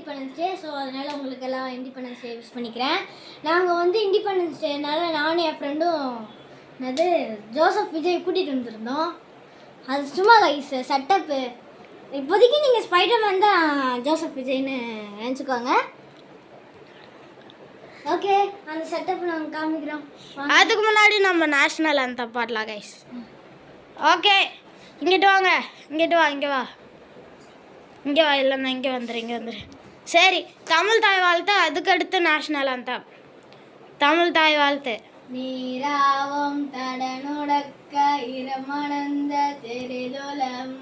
Independence day. So அதனால் உங்களுக்கு எல்லாம் இண்டிபெண்டன்ஸ் டே விஷ் பண்ணிக்கிறேன். நாங்கள் வந்து இண்டிபெண்டன்ஸ் டேனால நானும் என் ஃப்ரெண்டும் ஜோசப் விஜய் கூட்டிகிட்டு வந்துருந்தோம். அது சும்மா கைஸ் செட்டப்பு. இப்போதைக்கு நீங்கள் ஸ்பைடர்மேன் தான் ஜோசப் விஜய்னு நினச்சிக்கோங்க. ஓகே, அந்த செட்டப் நாங்கள் காமிக்கிறோம். அதுக்கு முன்னாடி நம்ம நேஷ்னல் அந்த பாடலாம் கைஸ். ஓகே, இங்கிட்டு வாங்க, இங்கிட்டு வா, இங்கே வா, இங்கே வா, இல்லைன்னா இங்கே வந்துரு. சரி, தமிழ் தாய் வாழ்த்து. அதுக்கடுத்து நேஷ்னல் அந்த தமிழ் தாய் வாழ்த்து. நீராவும் தடனுடக்க இரமணந்த தெரிதுலம்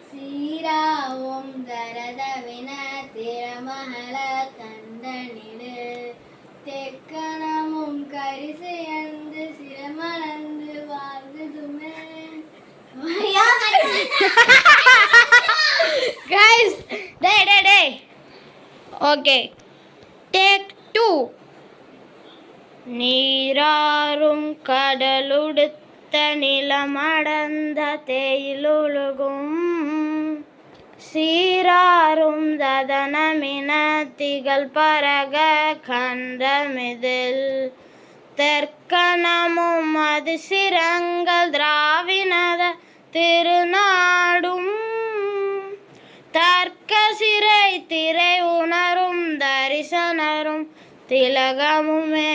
சீராவும் தரதவின திறமகள கண்டனிடு தெக்கணமும் கரிசையந்து சிரமணந்து வாழ்ந்துதுமே. கைஸ் டே ஓகே, டேக் 2. நீராறும் கடலுடுத்த நிலமடந்த தேயிலுலகும் சீராறும் ததனமின திகழ் பரக கண்டமிதில் தெற்கணமும் அது சிரங்கள் திராவினத திருநாடும் தர்க்க சிறை திரை உணரும் தரிசனரும் திலகமுமே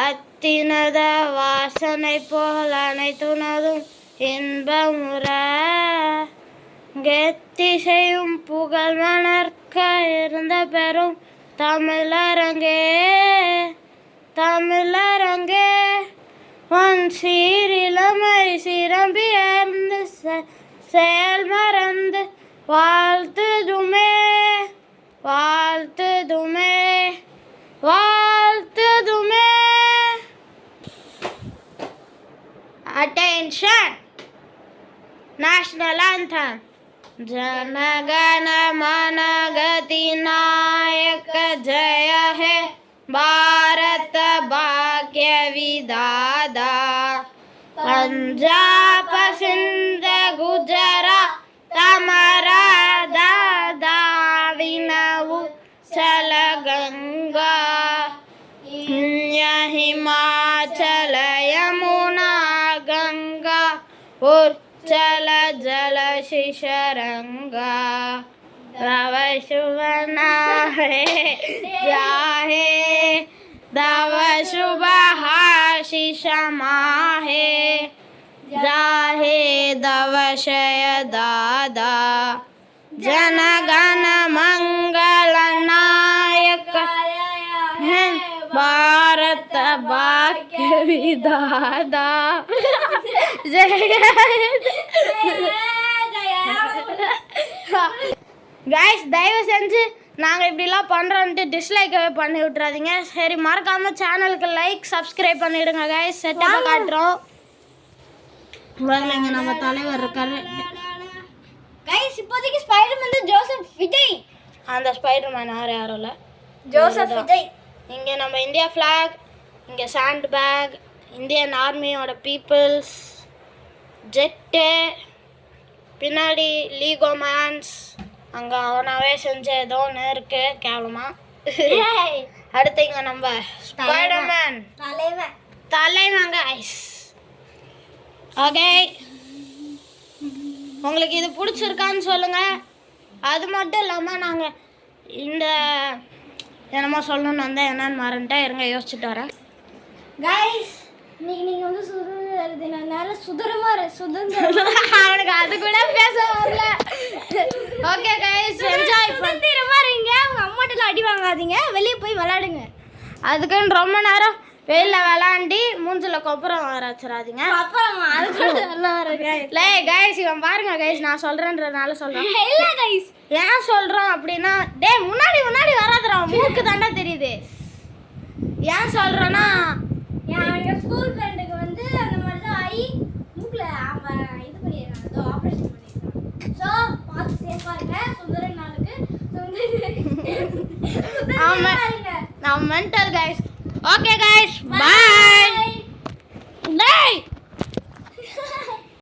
அத்தினத வாசனை போல் அனைத்துனதும் இன்பமுற கெத்திசையும் புகழ் மணர்க்க இருந்த பெரும் தமிழரங்கே உன் சீரிழமை சிரம்பியர்ந்து செயல் மறந்து வாழ்த்துதுமே. Attention! National anthem. जनगण मन गति नायक जय है भारत भाग्य विधाता पंजाब सिंध गुजरात तमरा दादा विनऊ चल गंगा हिमाचल यमुना गंगा उच्चल जल शिशरंगा रव शुभना है जाहे दव शुभ हाशिष माहे जाहे दवशय दादा जनगण मंगल नायक है भारत भाग्य विधाता கைஸ் தயவு செஞ்சு நாங்கள் இப்படிலாம் பண்ணுறோன்ட்டு டிஸ்லைக்கவே பண்ணி விட்றாதீங்க. சரி, மறக்காமல் சேனலுக்கு லைக் சப்ஸ்கிரைப் பண்ணிவிடுங்க கைஸ். செட்டப்பை காட்டுறோம். வரலைங்க, நம்ம தலைவர் இருக்காரு கைஸ். இப்போதைக்கு ஸ்பைடர்மேன் ஜோசப் விஜய். அந்த ஸ்பைடர்மேன் யாரும் இல்லை, ஜோசப் விஜய். இங்கே நம்ம இந்தியா ஃப்ளாக், இங்கே சாண்ட் பேக், இந்தியன் ஆர்மியோட பீப்புள்ஸ், ஜெட்டு, பின்னாடி லீகோ மேன்ஸ், அங்கே அவனாவே செஞ்ச ஏதோ ஒன்று இருக்குது கேவலமாக. அடுத்து இங்கே நம்ம ஸ்பைடர்மேன் தலைவன் கைஸ். ஓகே, உங்களுக்கு இது பிடிச்சிருக்கான்னு சொல்லுங்கள். அது மட்டும் இல்லாமல் நாங்கள் இந்த என்னமோ சொல்லணும்னு வந்தால் என்னன்னு மறந்துட்டேன், இருங்க யோசிச்சுட்டு வரேன். கைஸ், இன்னைக்கு நீங்கள் வந்து சுதந்திர தினம்னால சுதந்திரம் அவனுக்கு அது கூட பேச வரல. ஓகே கைஸ், என்ஜாய் சுதந்திரமா இருங்க. அவங்க அம்மாட்டெல்லாம் அடி வாங்காதீங்க, வெளியே போய் விளையாடுங்க. அதுக்குன்னு ரொம்ப நேரம் வெயிலில் விளாண்டி மூஞ்சில் கொப்புறம் வர வச்சிடாதீங்க. லே கைஸ், இவன் பாருங்க கைஸ், நான் சொல்கிறேன்றதுனால சொல்கிறேன். இல்லை கைஸ், ஏன் சொல்கிறோம் அப்படின்னா, முன்னாடி வராதுடா, மூக்கு தாண்டா தெரியுது. ஏன் சொல்கிறேன்னா, என் ஸ்கூல் ஃப்ரெண்டுக்கு வந்து அந்த மாதிரி தான் ஆகி மூக்கில் அவன் இது பண்ணிடுறான், ஆப்ரேஷன் பண்ணிடுறான். ஸோ பார்த்து சேஃபாக இருங்க. சுந்தரன் நாளுக்கு நான் மென்டல் கைஸ். ஓகே கைஸ், பாய்.